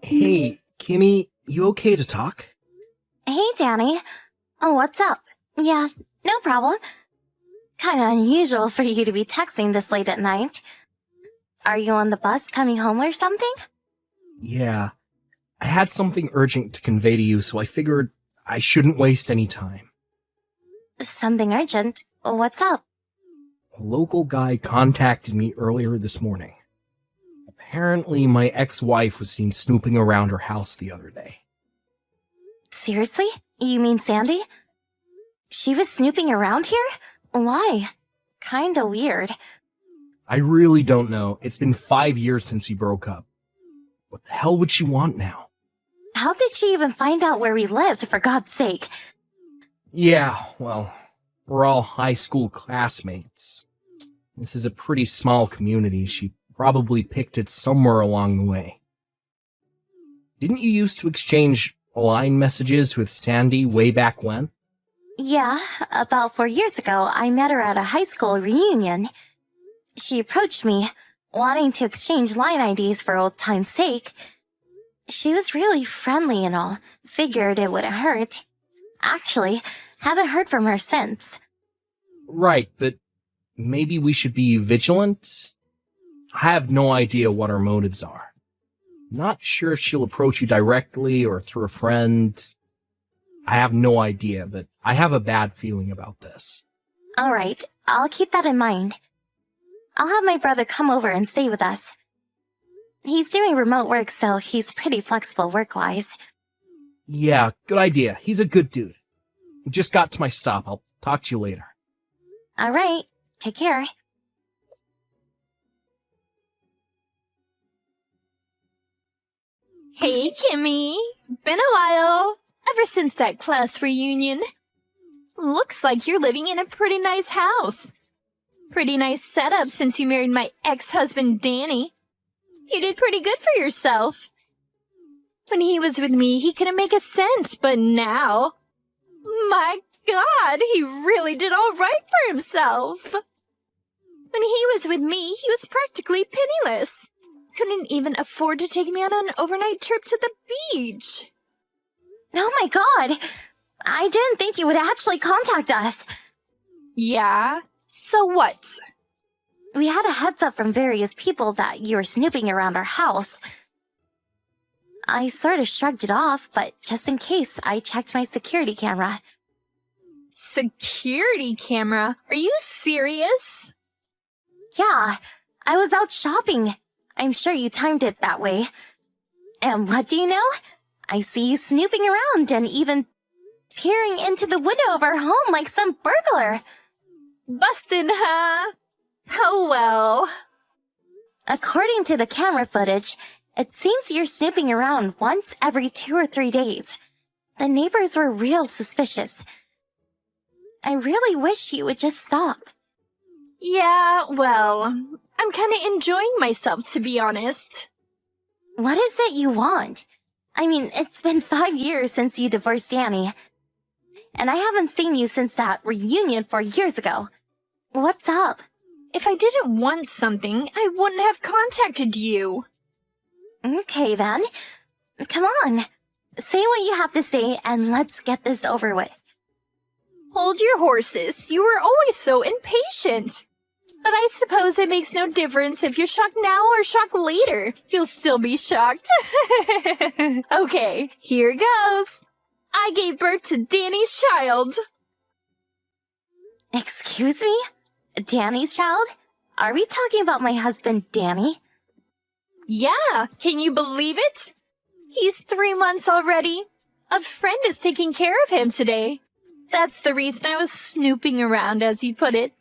Hey, Kimmy, you okay to talk? Hey, Danny. Oh, what's up? Yeah, no problem. Kinda unusual for you to be texting this late at night. Are you on the bus coming home or something? Yeah, I had something urgent to convey to you, so I figured I shouldn't waste any time. Something urgent? What's up? A local guy contacted me earlier this morning. Apparently, my ex-wife was seen snooping around her house the other day. Seriously? You mean Sandy? She was snooping around here? Why? Kinda weird. I really don't know. It's been 5 years since we broke up. What the hell would she want now? How did she even find out where we lived, for God's sake? Yeah, well, we're all high school classmates. This is a pretty small community. She probably picked it somewhere along the way. Didn't you used to exchange line messages with Sandy way back when? Yeah, about 4 years ago, I met her at a high school reunion. She approached me, wanting to exchange line IDs for old time's sake. She was really friendly and all. Figured it wouldn't hurt. Actually, haven't heard from her since. Right, but maybe we should be vigilant? I have no idea what her motives are. Not sure if she'll approach you directly or through a friend. I have no idea, but I have a bad feeling about this. Alright, I'll keep that in mind. I'll have my brother come over and stay with us. He's doing remote work, so he's pretty flexible work-wise. Yeah, good idea. He's a good dude. Just got to my stop. I'll talk to you later. Alright, take care. Hey, Kimmy. Been a while. Ever since that class reunion. Looks like you're living in a pretty nice house. Pretty nice setup since you married my ex-husband, Danny. You did pretty good for yourself. When he was with me, he couldn't make a cent, but now... My God, he really did all right for himself. When he was with me, he was practically penniless. Couldn't even afford to take me on an overnight trip to the beach. Oh my God! I didn't think you would actually contact us. Yeah? So what? We had a heads up from various people that you were snooping around our house. I sort of shrugged it off, but just in case, I checked my security camera. Security camera? Are you serious? Yeah, I was out shopping. I'm sure you timed it that way. And what do you know? I see you snooping around and even peering into the window of our home like some burglar. Bustin', huh? Oh well. According to the camera footage, it seems you're snooping around once every 2 or 3 days. The neighbors were real suspicious. I really wish you would just stop. Yeah, well, I'm kinda enjoying myself, to be honest. What is it you want? I mean, it's been 5 years since you divorced Danny. And I haven't seen you since that reunion 4 years ago. What's up? If I didn't want something, I wouldn't have contacted you. Okay then. Come on. Say what you have to say and let's get this over with. Hold your horses. You were always so impatient. But I suppose it makes no difference if you're shocked now or shocked later. You'll still be shocked. Okay, here goes. I gave birth to Danny's child. Excuse me? Danny's child? Are we talking about my husband, Danny? Yeah, can you believe it? He's 3 months already. A friend is taking care of him today. That's the reason I was snooping around, as you put it.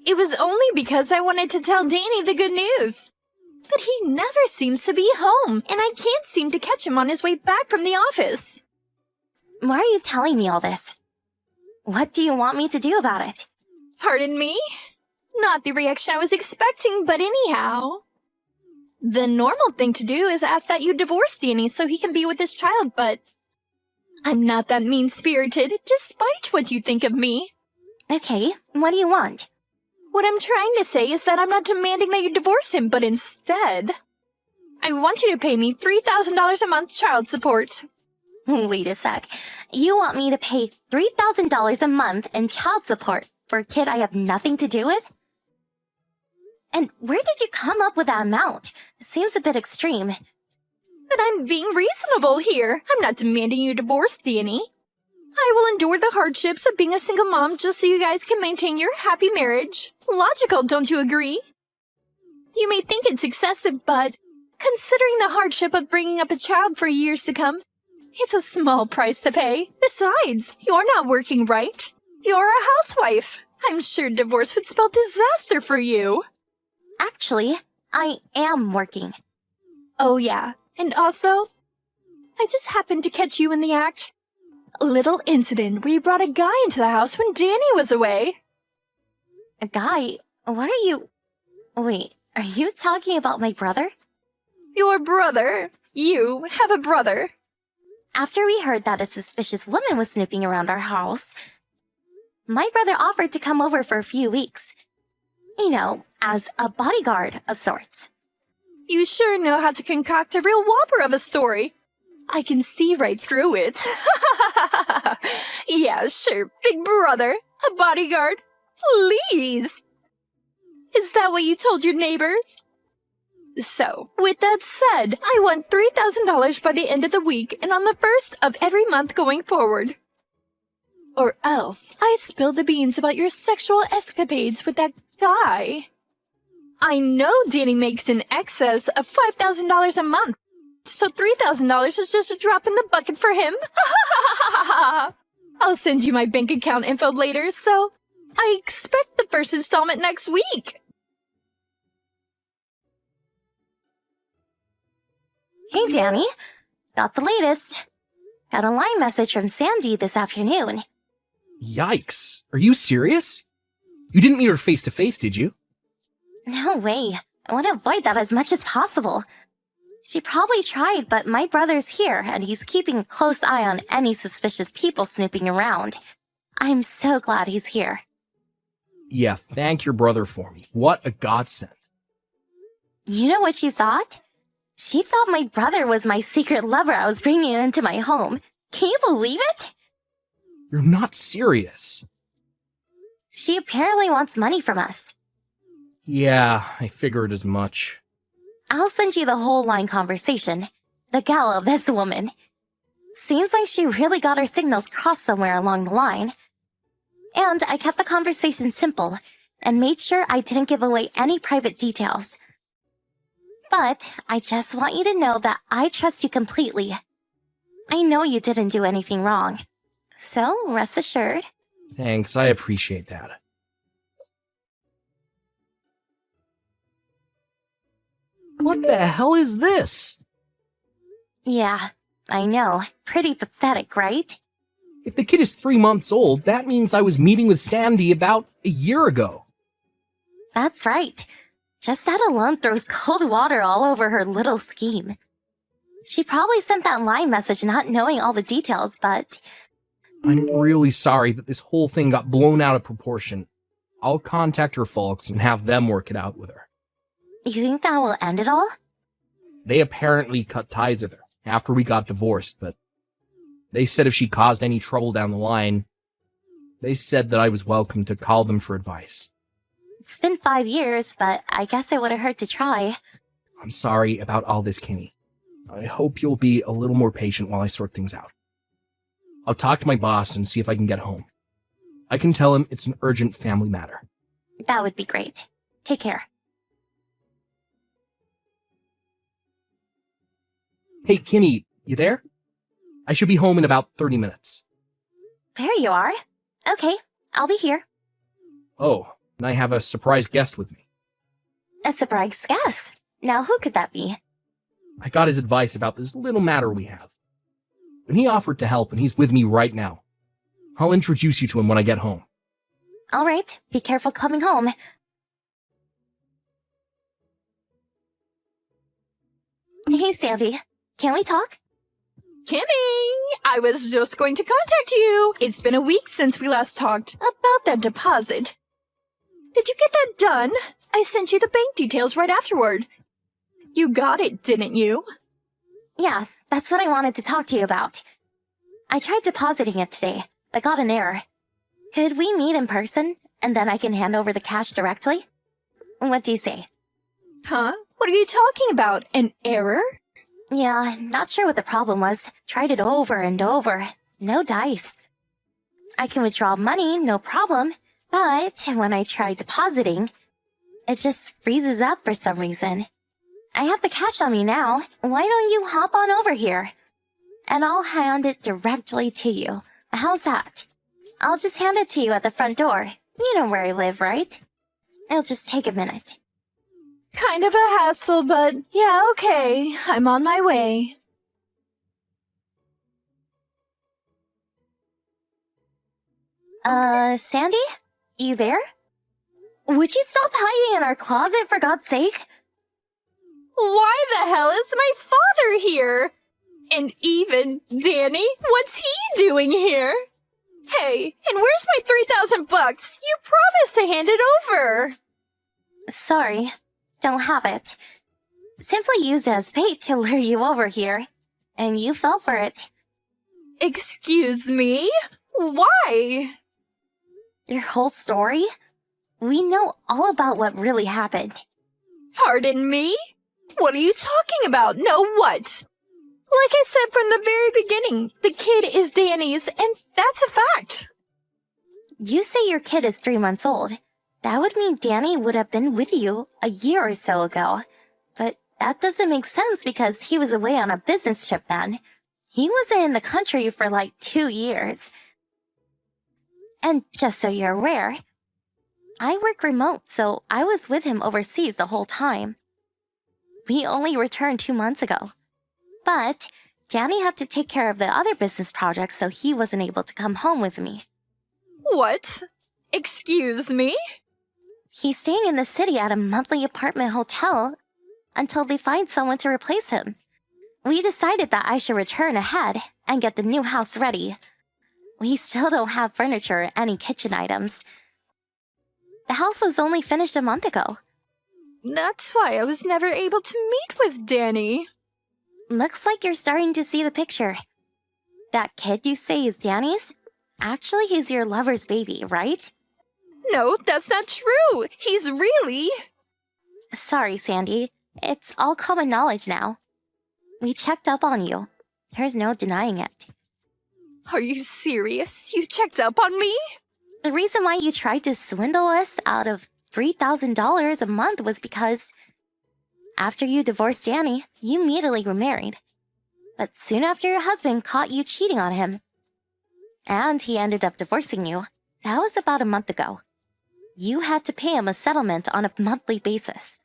It was only because I wanted to tell Danny the good news. But he never seems to be home, and I can't seem to catch him on his way back from the office. Why are you telling me all this? What do you want me to do about it? Pardon me? Not the reaction I was expecting, but anyhow. The normal thing to do is ask that you divorce Danny so he can be with his child, but I'm not that mean-spirited, despite what you think of me. Okay, what do you want? What I'm trying to say is that I'm not demanding that you divorce him, but instead... I want you to pay me $3,000 a month child support. Wait a sec. You want me to pay $3,000 a month in child support for a kid I have nothing to do with? And where did you come up with that amount? It seems a bit extreme. But I'm being reasonable here. I'm not demanding you divorce, Danny. I will endure the hardships of being a single mom just so you guys can maintain your happy marriage. Logical, don't you agree? You may think it's excessive, but considering the hardship of bringing up a child for years to come, it's a small price to pay. Besides, you're not working, right? You're a housewife. I'm sure divorce would spell disaster for you. Actually, I am working. Oh yeah, and also, I just happened to catch you in the act. A little incident where you brought a guy into the house when Danny was away. A guy? What are you... Wait, are you talking about my brother? Your brother? You have a brother. After we heard that a suspicious woman was snooping around our house, my brother offered to come over for a few weeks. You know, as a bodyguard of sorts. You sure know how to concoct a real whopper of a story. I can see right through it. Yeah, sure, big brother, a bodyguard. Please. Is that what you told your neighbors? So, with that said, I want $3,000 by the end of the week and on the first of every month going forward. Or else, I spill the beans about your sexual escapades with that guy. I know Danny makes in excess of $5,000 a month, so $3,000 is just a drop in the bucket for him. I'll send you my bank account info later, so I expect the first installment next week. Hey, Danny. Got the latest. Got a line message from Sandy this afternoon. Yikes. Are you serious? You didn't meet her face to face, did you? No way. I want to avoid that as much as possible. She probably tried, but my brother's here, and he's keeping a close eye on any suspicious people snooping around. I'm so glad he's here. Yeah, thank your brother for me. What a godsend. You know what she thought? She thought my brother was my secret lover I was bringing into my home. Can you believe it? You're not serious. She apparently wants money from us. Yeah, I figured as much. I'll send you the whole line conversation. The gall of this woman. Seems like she really got her signals crossed somewhere along the line. And I kept the conversation simple and made sure I didn't give away any private details. But I just want you to know that I trust you completely. I know you didn't do anything wrong. So rest assured. Thanks, I appreciate that. What the hell is this? Yeah, I know. Pretty pathetic, right? If the kid is 3 months old, that means I was meeting with Sandy about a year ago. That's right. Just that alone throws cold water all over her little scheme. She probably sent that line message not knowing all the details, but... I'm really sorry that this whole thing got blown out of proportion. I'll contact her folks and have them work it out with her. You think that will end it all? They apparently cut ties with her after we got divorced, but they said if she caused any trouble down the line, they said that I was welcome to call them for advice. It's been 5 years, but I guess it would have hurt to try. I'm sorry about all this, Kimmy. I hope you'll be a little more patient while I sort things out. I'll talk to my boss and see if I can get home. I can tell him it's an urgent family matter. That would be great. Take care. Hey, Kimmy, you there? I should be home in about 30 minutes. There you are. Okay, I'll be here. Oh, and I have a surprise guest with me. A surprise guest. Now who could that be? I got his advice about this little matter we have. And he offered to help, and he's with me right now. I'll introduce you to him when I get home. All right, be careful coming home. Hey, Sandy. Can we talk? Kimmy, I was just going to contact you. It's been a week since we last talked about that deposit. Did you get that done? I sent you the bank details right afterward. You got it, didn't you? Yeah, that's what I wanted to talk to you about. I tried depositing it today, but got an error. Could we meet in person, and then I can hand over the cash directly? What do you say? Huh? What are you talking about? An error? Yeah, not sure what the problem was. Tried it over and over. No dice. I can withdraw money, no problem, but when I try depositing, it just freezes up for some reason. I have the cash on me now. Why don't you hop on over here? And I'll hand it directly to you. How's that? I'll just hand it to you at the front door. You know where I live, right? It'll just take a minute. Kind of a hassle, but yeah, okay. I'm on my way. Sandy? You there? Would you stop hiding in our closet, for God's sake? Why the hell is my father here? And even Danny, what's he doing here? Hey, and where's my 3,000 bucks? You promised to hand it over. Sorry, don't have it. Simply used as bait to lure you over here, and you fell for it. Excuse me? Why? Your whole story? We know all about what really happened. Pardon me? What are you talking about? No what? Like I said from the very beginning, the kid is Danny's, and that's a fact. You say your kid is 3 months old. That would mean Danny would have been with you a year or so ago. But that doesn't make sense because he was away on a business trip then. He wasn't in the country for like 2 years. And just so you're aware, I work remote, so I was with him overseas the whole time. We only returned 2 months ago. But Danny had to take care of the other business projects, so he wasn't able to come home with me. What? Excuse me? He's staying in the city at a monthly apartment hotel until they find someone to replace him. We decided that I should return ahead and get the new house ready. We still don't have furniture or any kitchen items. The house was only finished a month ago. That's why I was never able to meet with Danny. Looks like you're starting to see the picture. That kid you say is Danny's? Actually, he's your lover's baby, right? No, that's not true. He's really... Sorry, Sandy. It's all common knowledge now. We checked up on you. There's no denying it. Are you serious? You checked up on me? The reason why you tried to swindle us out of $3,000 a month was because after you divorced Danny, you immediately remarried. But soon after your husband caught you cheating on him, and he ended up divorcing you, that was about a month ago. You had to pay him a settlement on a monthly basis.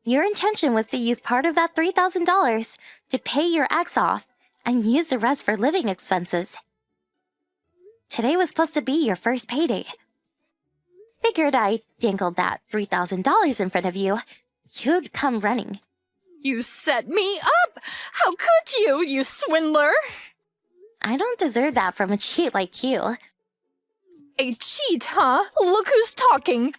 Your intention was to use part of that $3,000 to pay your ex off and use the rest for living expenses. Today was supposed to be your first payday. Figured I dangled that $3,000 in front of you, you'd come running. You set me up! How could you, you swindler? I don't deserve that from a cheat like you. A cheat, huh? Look who's talking.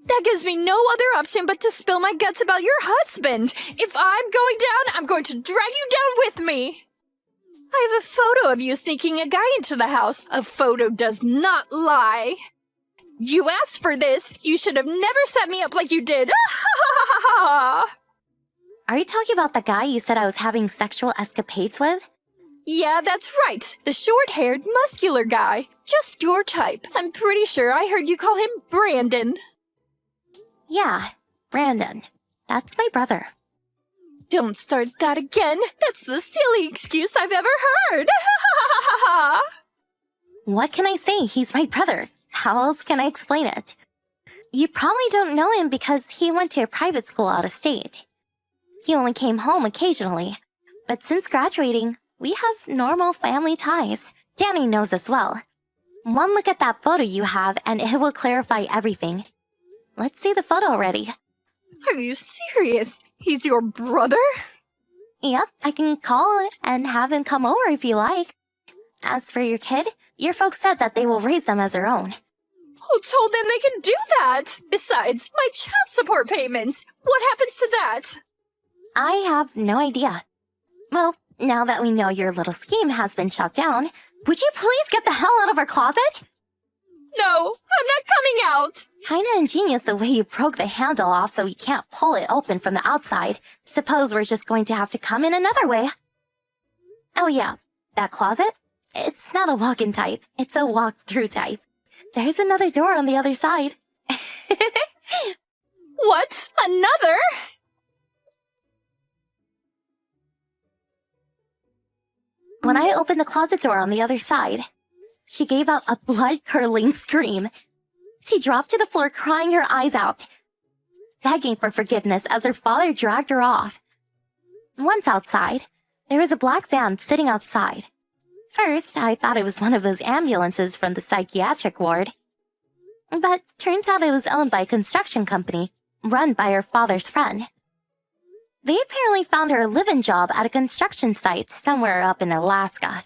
That gives me no other option but to spill my guts about your husband. If I'm going down, I'm going to drag you down with me. I have a photo of you sneaking a guy into the house. A photo does not lie. You asked for this. You should have never set me up like you did. Are you talking about the guy you said I was having sexual escapades with? Yeah, that's right. The short-haired, muscular guy. Just your type. I'm pretty sure I heard you call him Brandon. Yeah, Brandon. That's my brother. Don't start that again. That's the silly excuse I've ever heard. What can I say? He's my brother. How else can I explain it? You probably don't know him because he went to a private school out of state. He only came home occasionally. But since graduating, we have normal family ties. Danny knows as well. One look at that photo you have and it will clarify everything. Let's see the photo already. Are you serious? He's your brother? Yep, I can call it and have him come over if you like. As for your kid, your folks said that they will raise them as their own. Who told them they can do that? Besides, my child support payments. What happens to that? I have no idea. Well, now that we know your little scheme has been shut down, would you please get the hell out of our closet? No, I'm not coming out! Kinda ingenious the way you broke the handle off so we can't pull it open from the outside. Suppose we're just going to have to come in another way. Oh yeah, that closet? It's not a walk-in type, it's a walk-through type. There's another door on the other side. What? Another? When I opened the closet door on the other side, she gave out a blood-curdling scream. She dropped to the floor crying her eyes out, begging for forgiveness as her father dragged her off. Once outside, there was a black van sitting outside. First, I thought it was one of those ambulances from the psychiatric ward. But turns out it was owned by a construction company, run by her father's friend. They apparently found her a live-in job at a construction site somewhere up in Alaska.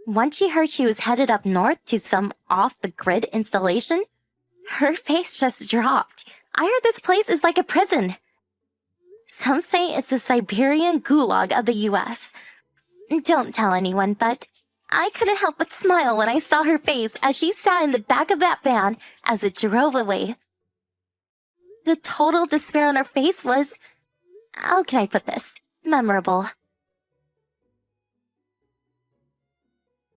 Once she heard she was headed up north to some off-the-grid installation, her face just dropped. I heard this place is like a prison. Some say it's the Siberian gulag of the US. Don't tell anyone, but I couldn't help but smile when I saw her face as she sat in the back of that van as it drove away. The total despair on her face was, how can I put this, memorable.